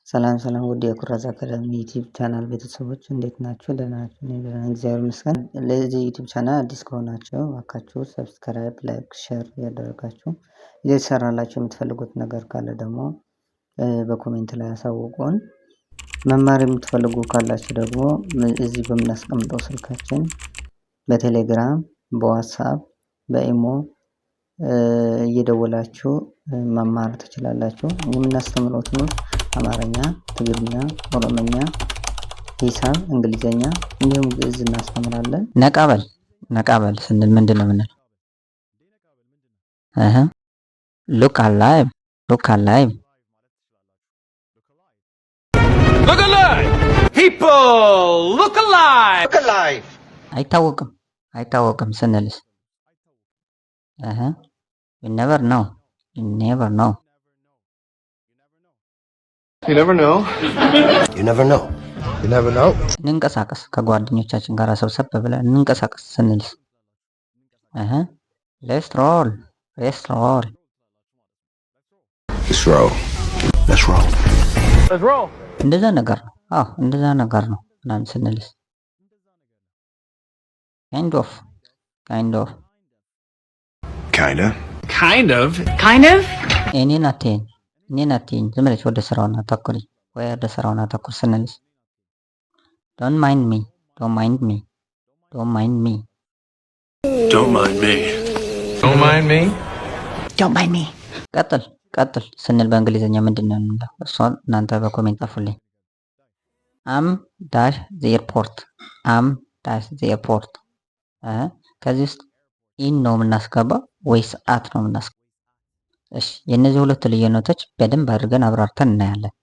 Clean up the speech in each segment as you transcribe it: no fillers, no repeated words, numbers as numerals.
ሰላም ሰላም ውድ የኩራዝ አካዳሚ ዩቲዩብ ቻናል ቤተሰቦች እንዴት ናችሁ? ደህና ናችሁ? እኔ ደህና ነኝ፣ እግዚአብሔር ይመስገን። ለዚህ ዩቲዩብ ቻናል አዲስ ከሆናችሁ እባካችሁ ሰብስክራይብ፣ ላይክ፣ ሼር ያደረጋችሁ እየተሰራላችሁ የምትፈልጉት ነገር ካለ ደግሞ በኮሜንት ላይ አሳውቁን። መማር የምትፈልጉ ካላችሁ ደግሞ እዚህ በምናስቀምጠው ስልካችን በቴሌግራም፣ በዋትስአፕ፣ በኢሞ እየደወላችሁ መማር ትችላላችሁ። የምናስተምረው ትምህርት አማርኛ፣ ትግርኛ፣ ኦሮምኛ፣ ሂሳብ፣ እንግሊዘኛ እንዲሁም ግዕዝ እናስተምራለን። ነቃበል ስንል ምንድን ነው የምንለው? ሉክ አላይቭ አይታወቅም ስንልስ? you never know እንንቀሳቀስ ከጓደኞቻችን ጋር ሰብሰብ ብለን እንንቀሳቀስ ስንልስ? let's roll እንደዛ ነገር ነው ምናምን ስንልስ? kind of እኔን አትይኝ ዝም ብለሽ ወደ ስራውና አተኩሪ ወይ ወደ ስራውና አተኩር ስንልስ? don't mind me ቀጥል ስንል በእንግሊዝኛ ምንድን ነው የምንለው? እሷን እናንተ በኮሜንት ጻፉልኝ። አም ዳሽ ዘ ኤርፖርት ከዚህ ውስጥ ኢን ነው የምናስገባው ወይስ አት ነው የምናስገባው? እሺ የእነዚህ ሁለቱ ልዩነቶች በደንብ አድርገን አብራርተን እናያለን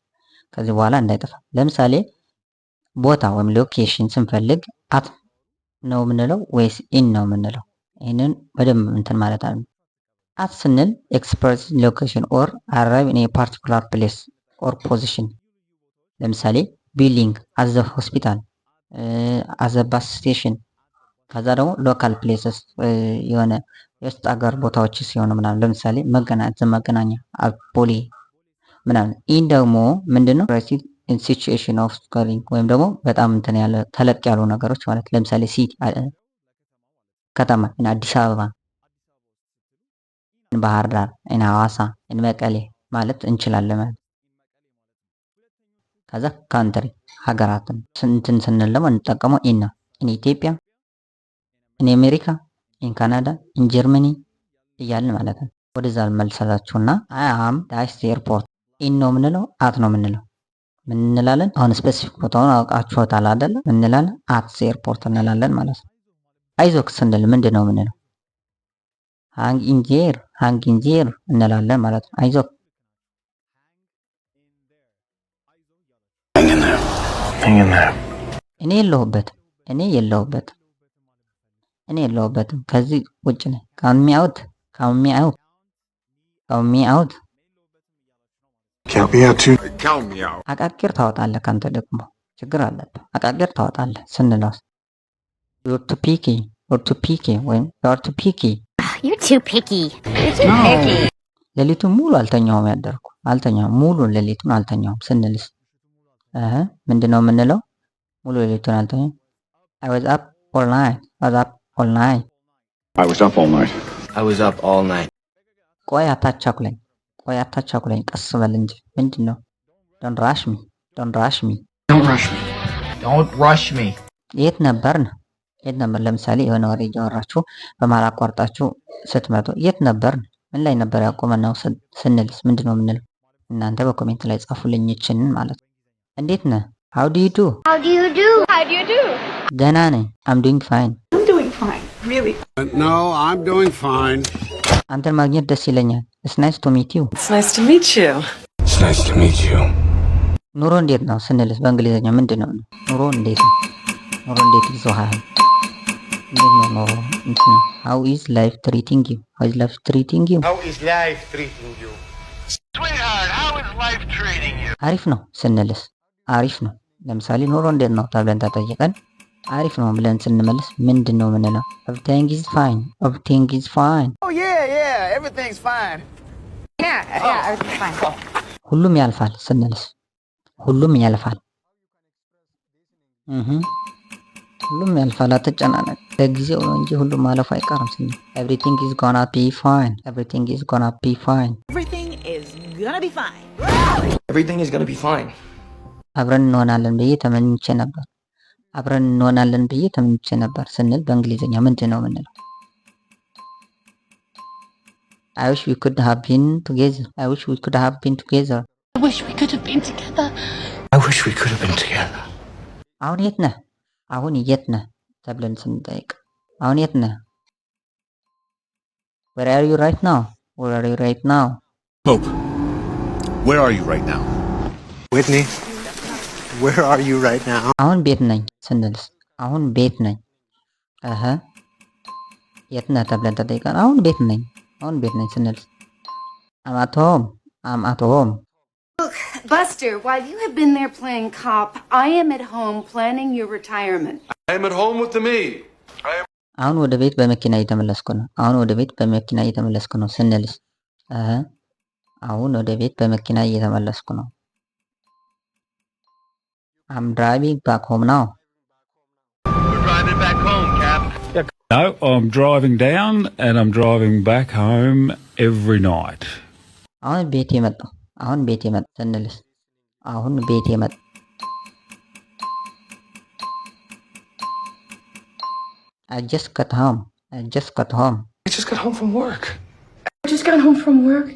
ከዚህ በኋላ እንዳይጠፋ። ለምሳሌ ቦታ ወይም ሎኬሽን ስንፈልግ አት ነው የምንለው ወይስ ኢን ነው የምንለው? ይህንን በደንብ እንትን ማለት አለ። አት ስንል ኤክስፕረስ ሎኬሽን ኦር አራይቭ ኢን ኤ ፓርቲኩላር ፕሌስ ኦር ፖዚሽን። ለምሳሌ ቢልዲንግ፣ አዘ ሆስፒታል፣ አዘ ባስ ስቴሽን። ከዛ ደግሞ ሎካል ፕሌስስ የሆነ የውስጥ ሀገር ቦታዎች ሲሆኑ ምናምን ለምሳሌ መገናኛ፣ ቦሌ ምናምን። ኢን ደግሞ ምንድነው? ሲቹዌሽን ኦፍ ስኮሪንግ ወይም ደግሞ በጣም እንትን ያለ ተለቅ ያሉ ነገሮች ማለት ለምሳሌ ሲቲ ከተማ፣ አዲስ አበባ፣ ባህር ዳር፣ ሐዋሳ፣ መቀሌ ማለት እንችላለን ማለት። ከዛ ካንትሪ ሀገራትን እንትን ስንል ደግሞ እንጠቀመው ኢን ነው። ኢትዮጵያ፣ አሜሪካ፣ ካናዳ፣ ጀርመኒ እያልን ማለት ነው። ወደዛ መልሰላችሁና አም ዳሽ ኤርፖርት ኢን ነው የምንለው አት ነው የምንለው? ምን እንላለን? አሁን ስፔሲፊክ ቦታውን አውቃችሁታል አይደል? ምን እንላለን? አት ኤርፖርት እንላለን ማለት ነው። አይዞክ ስንል ምንድን ነው የምንለው? ሃንግ ኢን ዜር እንላለን ማለት ነው። አይዞክ እኔ የለሁበትም ከዚህ ውጭ ነኝ። ካውንት ሚ አውት አቃቂር ታወጣለህ። ካንተ ደግሞ ችግር አለብህ። አቃቂር ታወጣለህ ስንለው you're too picky ወይም you're too picky ሌሊቱን ሙሉ አልተኛውም ሙሉን ሌሊቱን አልተኛውም ስንልስ? ምንድነው የምንለው? ሙሉ ሌሊቱን አልተኛውም። I was up all night ቆይ አታቻኩለኝ ቀስ በል እንጂ ምንድነው? don't rush me የት ነበርን? ለምሳሌ የሆነ ወሬ እያወራችሁ በመሀል አቋርጣችሁ ስትመጡ የት ነበርን? ምን ላይ ነበር ያቆመነው ስንልስ ምንድነው የምንለው? እናንተ በኮሜንት ላይ ጻፉልኝ ይችንን ማለት ነው። እንዴት ነህ? how do you do ደህና ነኝ I'm doing fine really no I'm doing fine አንተን ማግኘት ደስ ይለኛል it's nice to meet you ኑሮ እንዴት ነው ስንልስ በእንግሊዝኛ ምንድነው? ኑሮ እንዴት ይዞሃል? እንዴት ነው ኑሮ? how is life treating you sweetheart how is life treating you አሪፍ ነው ስንልስ? አሪፍ ነው። ለምሳሌ ኑሮ እንዴት ነው ተብለን ተጠይቀን አሪፍ ነው ብለን ስንመልስ ምንድነው የምንለው? everything is fine oh yeah everything's fine ሁሉም ያልፋል ስንልስ? ሁሉም ያልፋል። ሁሉም ያልፋል፣ አትጨናነቅ። ለጊዜው ነው እንጂ ሁሉም ማለፉ አይቀርም ስንል everything is gonna be fine. Everything is gonna be fine. Everything is gonna be fine. Everything is gonna be fine. አብረን እንሆናለን ብዬ ተመኝቼ ነበር። አብረን እንሆናለን ብዬ ተመኝቼ ነበር ስንል በእንግሊዝኛ ምንድን ነው የምንለው? I wish we could have been together. I wish we could have been together. I wish we could have been together. I wish we could have been together. አሁን የት ነህ? አሁን የት ነህ ተብለን ስንጠይቅ አሁን የት ነህ? Where are you right now? Where are you right now? Hope, where are you right now? Whitney, where are you right now? አሁን ቤት ነኝ ስንልስ አሁን ቤት ነኝ። የት ነህ ተብለን ተጠይቀን አሁን ቤት ነኝ ስንልስ I'm at home. I'm at home. Look, Buster, while you have been there playing cop, I am at home planning your retirement. I am at home with the me. አሁን ወደ ቤት በመኪና እየተመለስኩ ነው። አሁን ወደ ቤት በመኪና እየተመለስኩ ነው ስንልስ አሁን ወደ ቤት በመኪና እየተመለስኩ ነው። I'm driving back home now. We're driving back home, Cap. No, I'm driving down and I'm driving back home every night. አሁን ቤት የመጣ ስንልስ አሁን ቤት የመጣ I just got home. I just got home from work. I just got home from work.